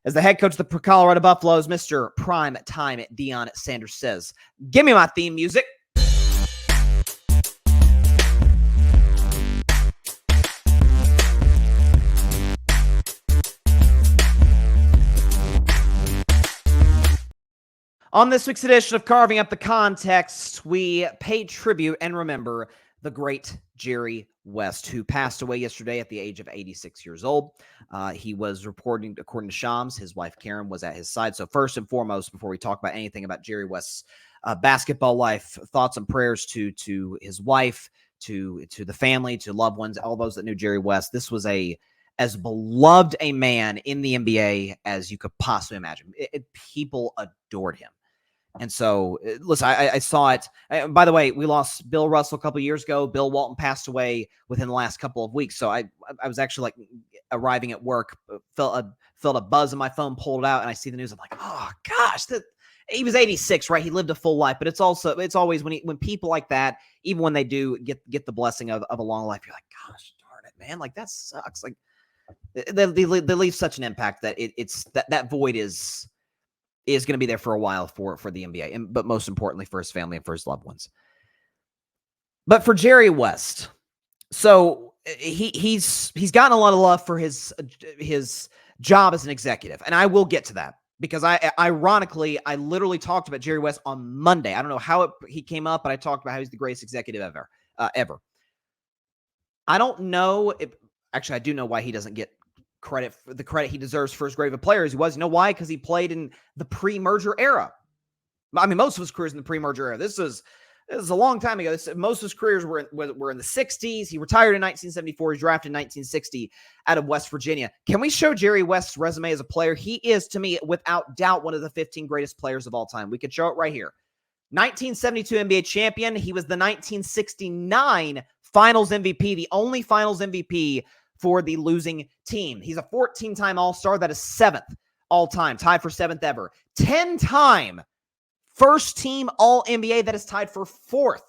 as the head coach of the Colorado Buffaloes, Mr. Prime Time Deion Sanders says, "Give me my theme music." On this week's edition of Carving Up the Context, we pay tribute and remember the great Jerry West, who passed away yesterday at the age of 86 years old. He was reporting, according to Shams, his wife Karen was at his side. So first and foremost, before we talk about anything about Jerry West's basketball life, thoughts and prayers to his wife, to the family, to loved ones, all those that knew Jerry West. This was as beloved a man in the NBA as you could possibly imagine. People adored him. And so, listen, I saw it. By the way, we lost Bill Russell a couple of years ago. Bill Walton passed away within the last couple of weeks. So I was actually like arriving at work, felt a buzz in my phone, pulled it out, and I see the news. I'm like, oh gosh, he was 86, right? He lived a full life. But it's always when people like that, even when they do get the blessing of a long life, you're like, gosh darn it, man, like that sucks. Like they leave such an impact that it's that void is going to be there for a while for the NBA, but most importantly for his family and for his loved ones. But for Jerry West, so he's gotten a lot of love for his job as an executive, and I will get to that because I literally talked about Jerry West on Monday. I don't know how he came up, but I talked about how he's the greatest executive ever. I don't know if actually I do know why he doesn't get the credit he deserves for as great of a player as he was. You know why? Because he played in the pre-merger era. I mean, most of his careers in the pre-merger era. This is a long time ago. Most of his careers were in the 60s. He retired in 1974. He drafted in 1960 out of West Virginia. Can we show Jerry West's resume as a player? He is, to me, without doubt, one of the 15 greatest players of all time. We could show it right here. 1972 NBA champion. He was the 1969 Finals MVP, the only Finals MVP for the losing team. He's a 14-time All-Star. That is 7th all-time, tied for 7th ever. 10-time first-team All-NBA. That is tied for 4th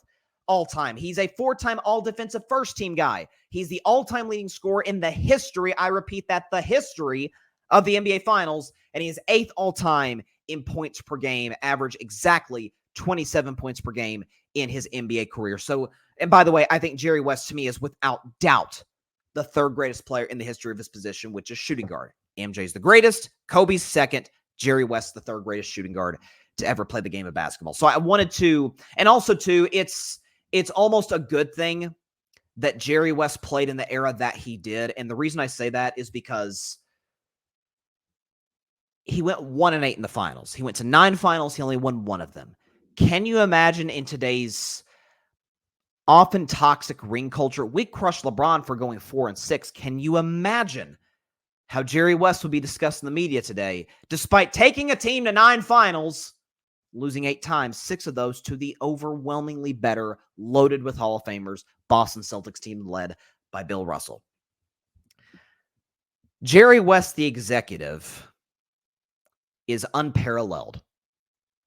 all-time. He's a 4-time All-Defensive first-team guy. He's the all-time leading scorer in the history, I repeat that, the history of the NBA Finals, and he is 8th all-time in points per game, average exactly 27 points per game in his NBA career. So, and by the way, I think Jerry West, to me, is without doubt the 3rd greatest player in the history of his position, which is shooting guard. MJ's the greatest, Kobe's 2nd, Jerry West the 3rd greatest shooting guard to ever play the game of basketball. So I wanted to, and also too, it's almost a good thing that Jerry West played in the era that he did. And the reason I say that is because he went 1-8 in the finals. He went to 9 finals. He only won 1 of them. Can you imagine in today's often toxic ring culture, we crush LeBron for going 4-6. Can you imagine how Jerry West would be discussed in the media today, despite taking a team to 9 finals, losing 8 times, 6 of those to the overwhelmingly better, loaded with Hall of Famers, Boston Celtics team led by Bill Russell? Jerry West, the executive, is unparalleled.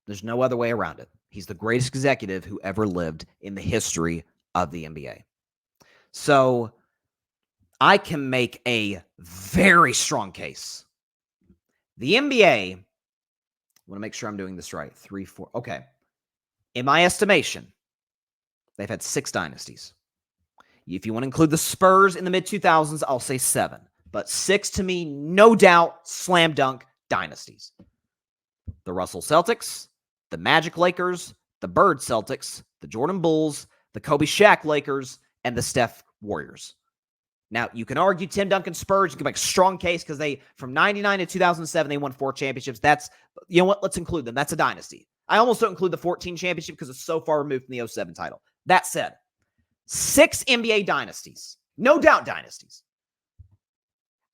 There's no other way around it. He's the greatest executive who ever lived in the history of the NBA. So I can make a very strong case. The NBA, I want to make sure I'm doing this right. 3, 4. Okay. In my estimation, they've had 6 dynasties. If you want to include the Spurs in the mid-2000s, I'll say 7. But 6 to me, no doubt, slam dunk dynasties. The Russell Celtics, the Magic Lakers, the Bird Celtics, the Jordan Bulls, the Kobe Shaq Lakers, and the Steph Warriors. Now, you can argue Tim Duncan Spurs. You can make a strong case because from 99 to 2007, they won 4 championships. That's, you know what? Let's include them. That's a dynasty. I almost don't include the 14 championship because it's so far removed from the 07 title. That said, 6 NBA dynasties. No doubt dynasties.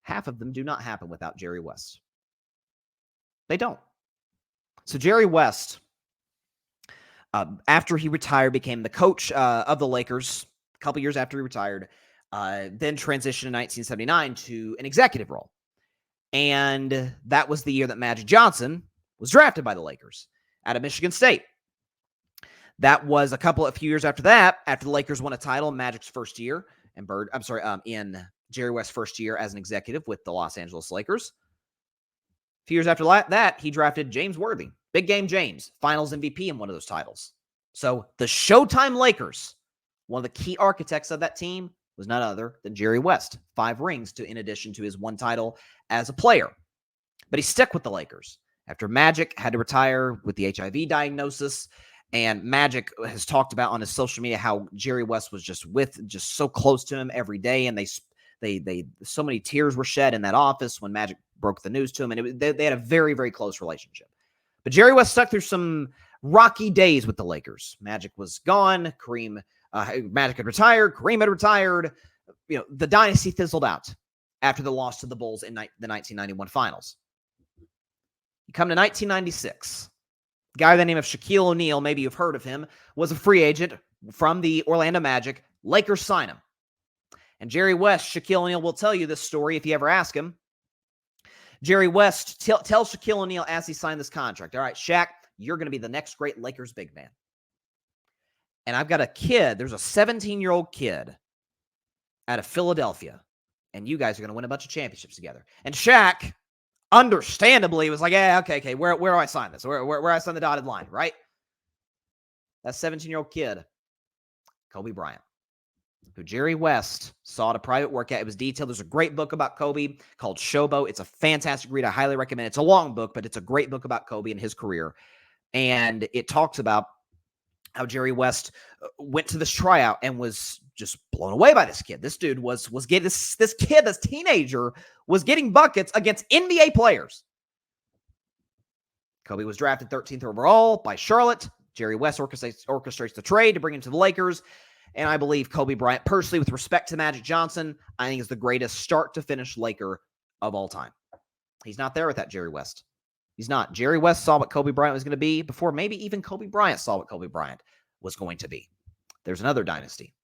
Half of them do not happen without Jerry West. They don't. So Jerry West, after he retired, became the coach of the Lakers a couple years after he retired, then transitioned in 1979 to an executive role. And that was the year that Magic Johnson was drafted by the Lakers out of Michigan State. That was a few years after that, after the Lakers won a title in Magic's first year, in Jerry West's first year as an executive with the Los Angeles Lakers. few years after that, he drafted James Worthy, Big Game James, Finals MVP in one of those titles. So the Showtime Lakers, one of the key architects of that team was none other than Jerry West. 5 rings in addition to his 1 title as a player. But he stuck with the Lakers after Magic had to retire with the HIV diagnosis. And Magic has talked about on his social media how Jerry West was just so close to him every day. And they so many tears were shed in that office when Magic broke the news to him. And they had a very, very close relationship. But Jerry West stuck through some rocky days with the Lakers. Magic was gone. Magic had retired. Kareem had retired. The dynasty fizzled out after the loss to the Bulls in the 1991 finals. You come to 1996. A guy by the name of Shaquille O'Neal, maybe you've heard of him, was a free agent from the Orlando Magic. Lakers sign him. And Jerry West, Shaquille O'Neal will tell you this story if you ever ask him. Jerry West tells Shaquille O'Neal as he signed this contract, all right, Shaq, you're going to be the next great Lakers big man. And I've got a kid, there's a 17-year-old kid out of Philadelphia, and you guys are going to win a bunch of championships together. And Shaq, understandably, was like, yeah, okay, where do I sign this? Where do I sign the dotted line, right? That 17-year-old kid, Kobe Bryant, who Jerry West saw at a private workout. It was detailed. There's a great book about Kobe called Showboat. It's a fantastic read. I highly recommend it. It's a long book, but it's a great book about Kobe and his career. And it talks about how Jerry West went to this tryout and was just blown away by this kid. This dude was getting this kid, this teenager, was getting buckets against NBA players. Kobe was drafted 13th overall by Charlotte. Jerry West orchestrates the trade to bring him to the Lakers. And I believe Kobe Bryant, personally, with respect to Magic Johnson, I think is the greatest start-to-finish Laker of all time. He's not there with that Jerry West. He's not. Jerry West saw what Kobe Bryant was going to be before maybe even Kobe Bryant saw what Kobe Bryant was going to be. There's another dynasty.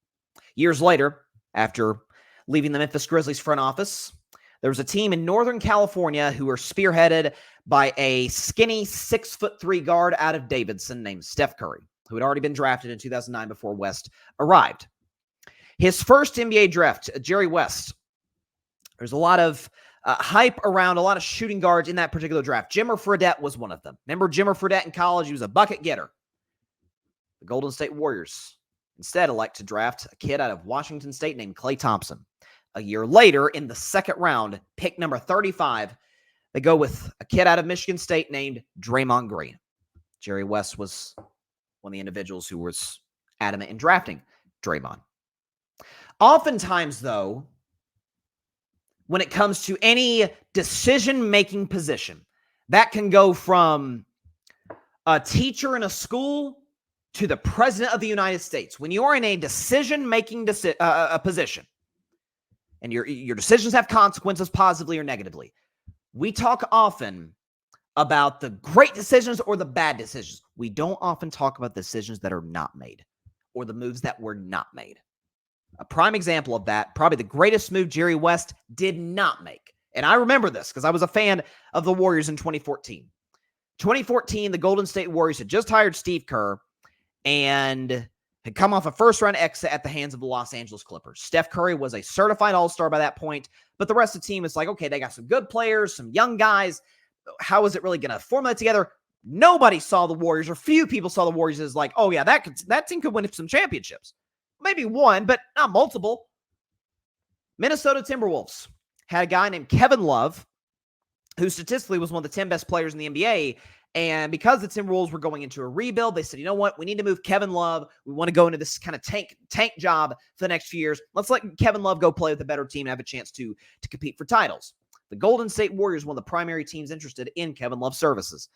Years later, after leaving the Memphis Grizzlies front office, there was a team in Northern California who were spearheaded by a skinny 6'3" guard out of Davidson named Steph Curry, who had already been drafted in 2009 before West arrived. His first NBA draft, Jerry West, there's a lot of hype around a lot of shooting guards in that particular draft. Jimmer Fredette was one of them. Remember Jimmer Fredette in college? He was a bucket getter. The Golden State Warriors instead elect to draft a kid out of Washington State named Klay Thompson. A year later, in the second round, pick number 35, they go with a kid out of Michigan State named Draymond Green. Jerry West was one of the individuals who was adamant in drafting Draymond. Oftentimes, though, when it comes to any decision-making position, that can go from a teacher in a school to the president of the United States. When you're in a decision-making position, and your decisions have consequences positively or negatively, we talk often about the great decisions or the bad decisions. We don't often talk about decisions that are not made or the moves that were not made. A prime example of that, probably the greatest move Jerry West did not make. And I remember this because I was a fan of the Warriors in 2014. 2014, the Golden State Warriors had just hired Steve Kerr and had come off a first-round exit at the hands of the Los Angeles Clippers. Steph Curry was a certified all-star by that point, but the rest of the team is like, okay, they got some good players, some young guys. How is it really going to formulate together? Nobody saw the Warriors, or few people saw the Warriors as like, oh yeah, that team could win some championships. Maybe one, but not multiple. Minnesota Timberwolves had a guy named Kevin Love, who statistically was one of the 10 best players in the NBA. And because the Timberwolves were going into a rebuild, they said, you know what? We need to move Kevin Love. We want to go into this kind of tank job for the next few years. Let's let Kevin Love go play with a better team and have a chance to compete for titles. The Golden State Warriors, one of the primary teams interested in Kevin Love's services.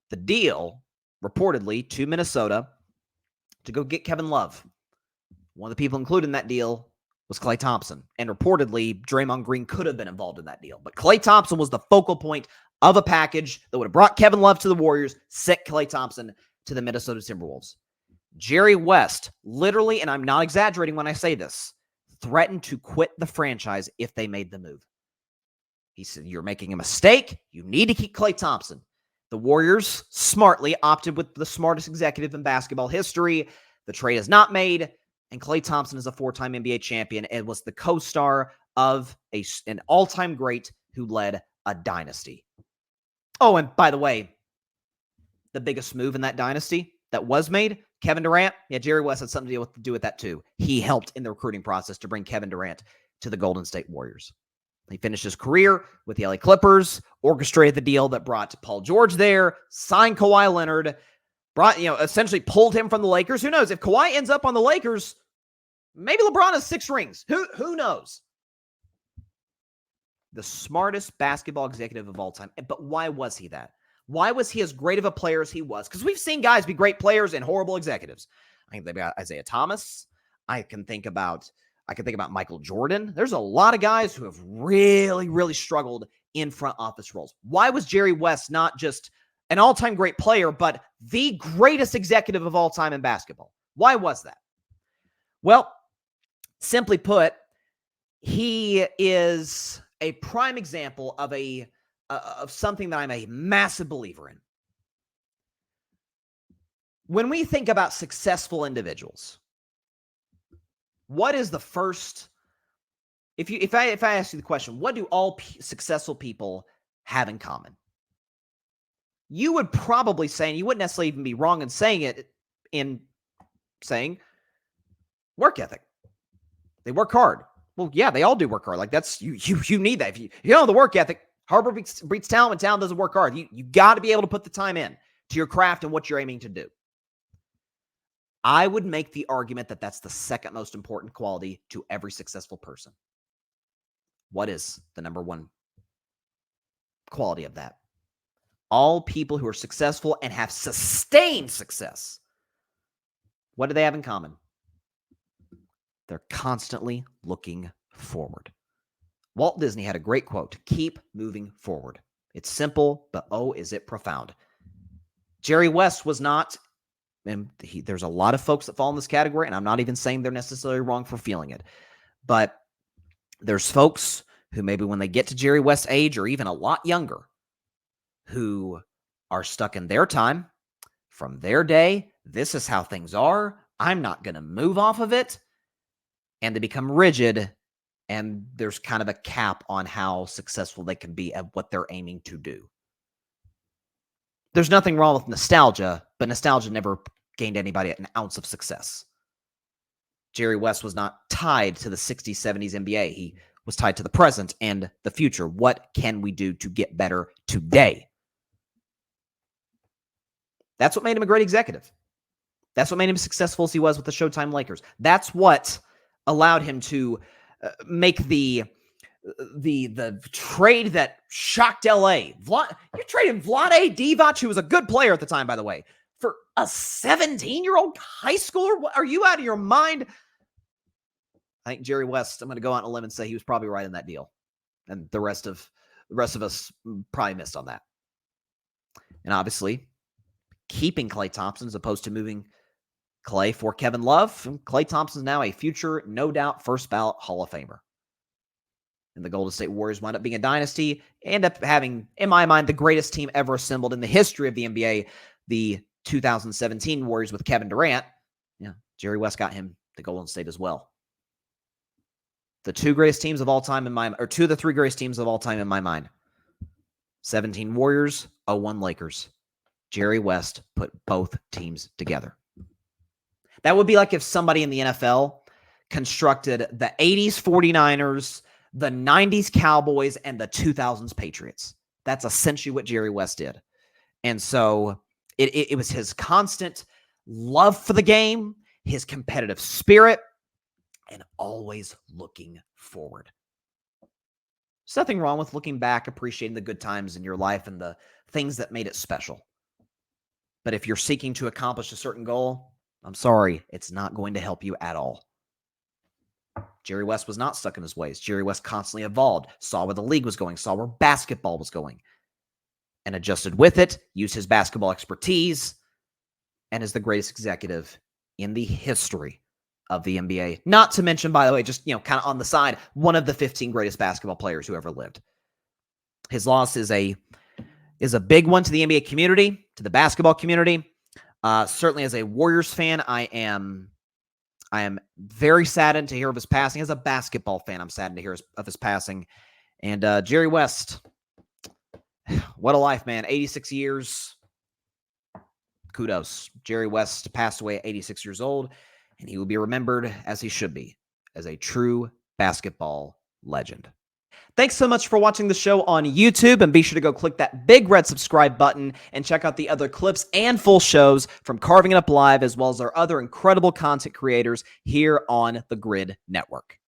The deal, reportedly, to Minnesota to go get Kevin Love. One of the people included in that deal was Klay Thompson. And reportedly, Draymond Green could have been involved in that deal. But Klay Thompson was the focal point of a package that would have brought Kevin Love to the Warriors, sent Klay Thompson to the Minnesota Timberwolves. Jerry West, literally, and I'm not exaggerating when I say this, threatened to quit the franchise if they made the move. He said, you're making a mistake. You need to keep Klay Thompson. The Warriors smartly opted with the smartest executive in basketball history. The trade is not made, and Klay Thompson is a 4-time NBA champion and was the co-star of an all-time great who led a dynasty. Oh, and by the way, the biggest move in that dynasty that was made, Kevin Durant. Yeah, Jerry West had something to do with that too. He helped in the recruiting process to bring Kevin Durant to the Golden State Warriors. He finished his career with the LA Clippers, orchestrated the deal that brought Paul George there, signed Kawhi Leonard, essentially pulled him from the Lakers. Who knows? If Kawhi ends up on the Lakers, maybe LeBron has 6 rings. Who knows? The smartest basketball executive of all time. But why was he that? Why was he as great of a player as he was? Because we've seen guys be great players and horrible executives. I can think about Isaiah Thomas. I can think about Michael Jordan. There's a lot of guys who have really, really struggled in front office roles. Why was Jerry West not just an all-time great player, but the greatest executive of all time in basketball? Why was that? Well, simply put, he is a prime example of something that I'm a massive believer in. When we think about successful individuals, what is the first? If I ask you the question, what do all successful people have in common? You would probably say, and you wouldn't necessarily even be wrong in saying work ethic. They work hard. Well, yeah, they all do work hard. Like that's you need that. If you don't have the work ethic, hard work breeds talent. When talent doesn't work hard, you got to be able to put the time in to your craft and what you're aiming to do. I would make the argument that that's the second most important quality to every successful person. What is the number one quality of that? All people who are successful and have sustained success, what do they have in common? They're constantly looking forward. Walt Disney had a great quote, keep moving forward. It's simple, but oh, is it profound. Jerry West was not, and there's a lot of folks that fall in this category, and I'm not even saying they're necessarily wrong for feeling it, but there's folks who maybe when they get to Jerry West's age or even a lot younger, who are stuck in their time, from their day, this is how things are, I'm not going to move off of it, and they become rigid, and there's kind of a cap on how successful they can be at what they're aiming to do. There's nothing wrong with nostalgia, but nostalgia never gained anybody an ounce of success. Jerry West was not tied to the 60s, 70s NBA. He was tied to the present and the future. What can we do to get better today? That's what made him a great executive. That's what made him as successful as he was with the Showtime Lakers. That's what allowed him to make the trade that shocked LA. You traded Vlade Divac, who was a good player at the time, by the way, for a 17-year-old high schooler? What, are you out of your mind? I think Jerry West, I'm going to go out on a limb and say he was probably right in that deal. And the rest of us probably missed on that. And obviously, keeping Klay Thompson as opposed to moving Klay for Kevin Love. Klay Thompson is now a future, no doubt, first ballot Hall of Famer. And the Golden State Warriors wound up being a dynasty, end up having, in my mind, the greatest team ever assembled in the history of the NBA, the 2017 Warriors with Kevin Durant. Yeah, Jerry West got him to Golden State as well. The two greatest teams of all time in my, or two of the three greatest teams of all time in my mind. 17 Warriors, 01 Lakers. Jerry West put both teams together. That would be like if somebody in the NFL constructed the 80s 49ers, the 90s Cowboys, and the 2000s Patriots. That's essentially what Jerry West did. And so it was his constant love for the game, his competitive spirit, and always looking forward. There's nothing wrong with looking back, appreciating the good times in your life and the things that made it special. But if you're seeking to accomplish a certain goal, I'm sorry, it's not going to help you at all. Jerry West was not stuck in his ways. Jerry West constantly evolved, saw where the league was going, saw where basketball was going, and adjusted with it, used his basketball expertise, and is the greatest executive in the history of the NBA. Not to mention, by the way, just, kind of on the side, one of the 15 greatest basketball players who ever lived. His loss is a big one to the NBA community, to the basketball community. Certainly as a Warriors fan, I am very saddened to hear of his passing. As a basketball fan, I'm saddened to hear of his passing. And Jerry West, What a life, man. 86 years. Kudos. Jerry West passed away at 86 years old, and he will be remembered as he should be, as a true basketball legend. Thanks so much for watching the show on YouTube, and be sure to go click that big red subscribe button and check out the other clips and full shows from Carving It Up Live, as well as our other incredible content creators here on the Grid Network.